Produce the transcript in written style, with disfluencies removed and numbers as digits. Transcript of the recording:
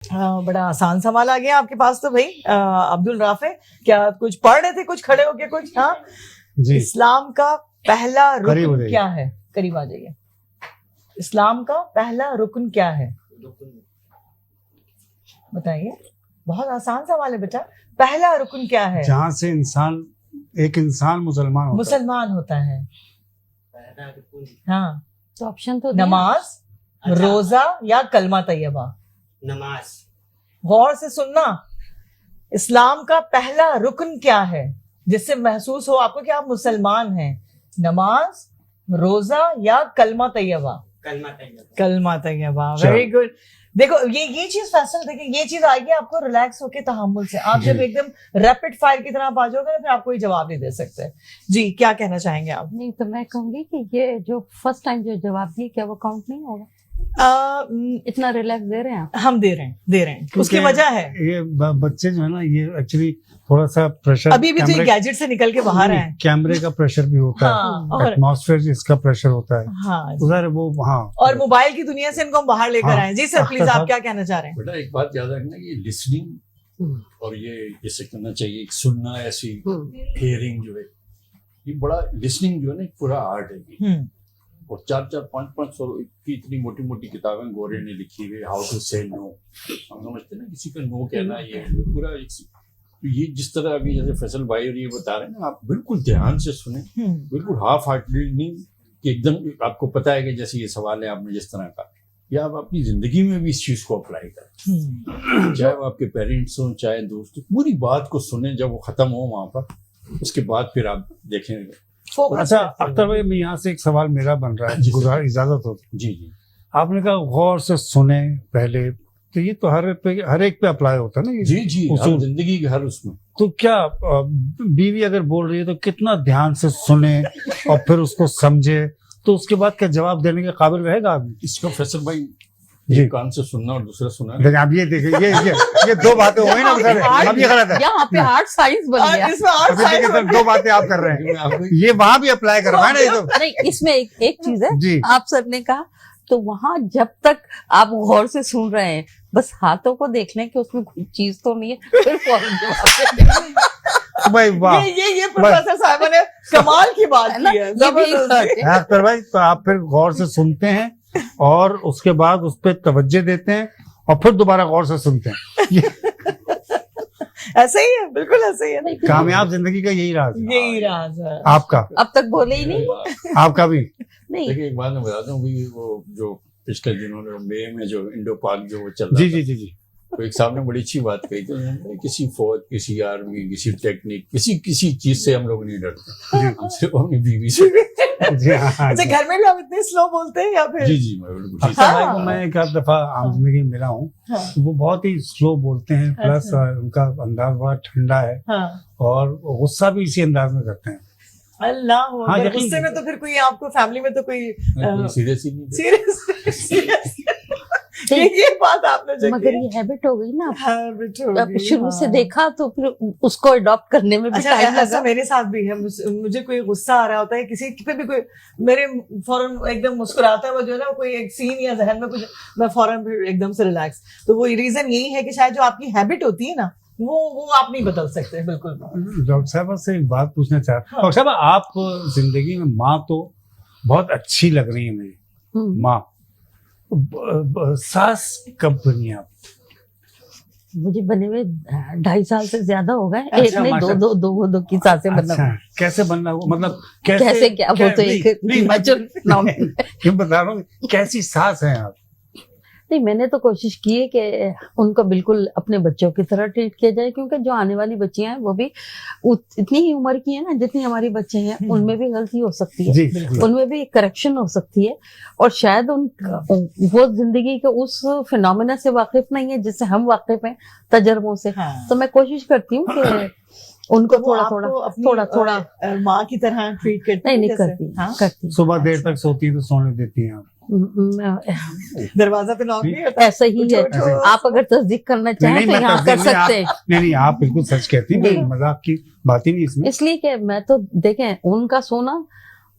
بڑا آسان سوال آ گیا آپ کے پاس تو بھائی عبدالرافع، کیا کچھ پڑھ رہے تھے، کچھ کھڑے ہو کے کچھ؟ ہاں جی اسلام کا پہلا قریب ہو رکن جائیے۔ کیا ہے؟ قریب آ جائیے۔ اسلام کا پہلا رکن کیا ہے بتائیے؟ بہت آسان سوال ہے بیٹا، پہلا رکن کیا ہے؟ جہاں سے ایک انسان مسلمان ہوتا ہے۔ مسلمان ہوتا ہے۔ ہاں تو آپشن تو دیں۔ نماز، روزہ یا کلمہ طیبہ؟ نماز۔ غور سے سننا، اسلام کا پہلا رکن کیا ہے جس سے محسوس ہو آپ کو کہ آپ مسلمان ہیں؟ نماز، روزہ یا کلمہ طیبہ؟ کلمہ طیبہ۔ کلمہ طیبہ، ویری گڈ۔ دیکھو یہ چیز فیصل، دیکھیں یہ چیز آئے گی آپ کو ریلیکس ہو کے تحمل سے۔ آپ جب ایک دم ریپڈ فائر کی طرح آپ آ جاؤ گے پھر آپ کوئی جواب نہیں دے سکتے۔ جی کیا کہنا چاہیں گے آپ؟ نہیں تو میں کہوں گی کہ یہ جو فرسٹ ٹائم جو جواب دیے کیا وہ کاؤنٹ نہیں ہوگا؟ اتنا ریلیکس دے رہے ہیں آپ؟ ہم دے رہے ہیں اس کی وجہ ہے یہ بچے جو ہے نا، یہ ایکچولی تھوڑا سا پریشر، ابھی بھی تو یہ گیجٹ سے نکل کے باہر ہیں۔ کیمرے کا پریشر بھی ہوتا ہاں، ہے، ایٹماسفیئر اس کا پریشر ہوتا ہے ہاں ادھر وہ، ہاں، اور موبائل کی دنیا سے ان کو ہم باہر لے کر ہاں۔ آئیں۔ جی سر پلیز، آپ کیا کہنا چاہ رہے ہیں؟ بیٹا ایک بات یاد رکھنا، یہ لسننگ اور یہ جیسے کرنا چاہیے سننا، ایسی ہیئرنگ جو ہے یہ بڑا، لسننگ جو ہے نا ایک پورا آرٹ ہے یہ، اور 400 500 کی اتنی موٹی موٹی کتابیں گورے نے لکھی ہوئی، ہاؤ ٹو سے نو، ہم سمجھتے ہیں نا کسی کا نو کہنا، یہ پورا یہ جس طرح ابھی جیسے فیصل بھائی اور یہ بتا رہے ہیں نا، آپ بالکل دھیان سے سنیں، بالکل ہاف ہارٹلی نہیں کہ ایک دم آپ کو پتا ہے کہ جیسے یہ سوال ہے آپ نے جس طرح کا، یا آپ اپنی زندگی میں بھی اس چیز کو اپلائی کریں، چاہے وہ آپ کے پیرنٹس ہوں چاہے دوست ہوں، پوری بات کو سنیں، جب وہ ختم ہو وہاں پر اس کے بعد پھر آپ دیکھیں گے۔ اچھا اختر بھائی، میں یہاں سے ایک سوال میرا بن رہا ہے، گزار اجازت ہو؟ جی جی، آپ نے کہا غور سے سنیں پہلے، تو یہ تو ہر ایک پہ اپلائی ہوتا ہے نا یہ جی جی، اصول؟ ہر زندگی کے ہر اس میں تو کیا بیوی اگر بول رہی ہے تو کتنا دھیان سے سنیں اور پھر اس کو سمجھے، تو اس کے بعد کیا جواب دینے کے قابل رہے گا آدمی؟ اس کا فیصل بھائی جی، ایک کان سے سننا اور دوسرا سننا، لیکن آپ یہ دیکھیں، یہ دو باتیں ہوئی نا سر، اب یہ غلط ہے۔ یہاں پہ آرٹ سائنس بن گیا۔ اس میں اور ابھی دیکھیں سر، دو باتیں آپ کر رہے ہیں، یہ وہاں بھی اپلائی کر رہا ہے نا یہ تو۔ نہیں، اس میں ایک چیز ہے، جی آپ سر نے کہا تو وہاں جب تک آپ غور سے سن رہے ہیں بس ہاتھوں کو دیکھ لیں کہ اس میں کوئی چیز تو نہیں ہے، پھر فوراً جواب دیں۔ بھائی واہ، یہ پروفیسر صاحبہ نے کمال کی بات کی ہے، یہ بھی ایک زبردست۔ آرٹ ہے۔ اختر بھائی، تو آپ پھر غور سے سنتے ہیں اور اس کے بعد اس پہ توجہ دیتے ہیں اور پھر دوبارہ غور سے سنتے ہیں، ایسا ہی ہے، بالکل ایسا ہی ہے، کامیاب زندگی کا یہی راز ہے۔ یہی راز ہے آپ کا، اب تک بولے ہی نہیں۔ آپ کا بھی؟ نہیں دیکھیں ایک بات میں بتاتا ہوں، وہ جو پچھلے دنوں مئی میں جو انڈو پاک جو وہ چل رہا جی تھا، جی جی جی، تو ایک صاحب نے بڑی اچھی بات کہی تھی، کسی فوج، کسی آرمی، کسی ٹیکنیک، کسی چیز سے ہم لوگ نہیں ڈرتے، صرف اپنی بیوی سے۔ جی ہاں، اچھا گھر میں بھی آپ اتنے سلو بولتے ہیں یا پھر؟ جی جی، میں بالکل اختر بھائی کو میں ایک آدھ دفعہ عام زندگی میں ملا ہوں، وہ بہت ہی سلو بولتے ہیں، پلس ان کا انداز بڑا ٹھنڈا ہے ہاں اور غصہ بھی اسی انداز میں کرتے ہیں۔ اللہ، ہاں، اگر یقین غصے میں تو پھر کوئی آپ کو فیملی میں تو کوئی سیریس ہی نہیں، سیریس یہ بات آپ نے جو مگر یہ ہیبٹ ہو گئی نا، کی شروع سے دیکھا تو پھر اس کو اڈاپٹ کرنے میں بھی ٹائم ایسا لگا۔ میرے ساتھ بھی ہے، مجھے کوئی غصہ آ رہا ہوتا ہے کسی پہ بھی، کوئی میرے فوراً ایک دم مسکراتا ہے وہ جو ہے نا، کوئی ایک سین یا ذہن میں کچھ، میں فوراً پھر ایک دم سے ریلیکس۔ تو وہ ریزن یہی ہے کہ شاید جو آپ کی ہیبٹ ہوتی ہے نا وہ آپ نہیں بدل سکتے۔ بالکل ڈاکٹر صاحبہ سے ایک بات پوچھنا چاہتا ہوں، ڈاکٹر صاحب آپ زندگی میں ماں تو بہت اچھی لگ رہی ہیں مجھے، ماں، ساس کب بنی آپ؟ مجھے بنے ہوئے 2.5 سال سے زیادہ ہو گئے، ایک نہیں دو کی سانسیں بننا۔ اچھا، کیسے بننا ہوا، مطلب کیسے کیا، وہ تو ایک نیچرل فینومین۔ کیوں بتا رہا ہوں، کیسی ساس ہیں آپ؟ نہیں، میں نے تو کوشش کی ہے کہ ان کو بالکل اپنے بچوں کی طرح ٹریٹ کیا جائے، کیونکہ جو آنے والی بچیاں ہیں وہ بھی اتنی ہی عمر کی ہیں نا جتنی ہماری بچے ہیں، ان میں بھی غلطی ہو سکتی ہے، جی، ان میں بھی کریکشن ہو سکتی ہے، اور شاید وہ زندگی کے اس فینومینا سے واقف نہیں ہے جس سے ہم واقف ہیں تجربوں سے۔ تو میں کوشش کرتی ہوں کہ ان کو تھوڑا تھوڑا ماں کی طرح ٹریٹ کرتے نہیں کرتی۔ صبح دیر تک سوتی تو سونے دیتی ہیں آپ؟ دروازہ پہ نوک نہیں ہوتا؟ ایسا ہی ہے، آپ اگر تصدیق کرنا چاہیں تو یہاں کر سکتے ہیں۔ نہیں، آپ بالکل سچ کہتی ہیں، مذاق کی بات ہی نہیں اس میں۔ اس لیے کہ میں تو دیکھیں ان کا سونا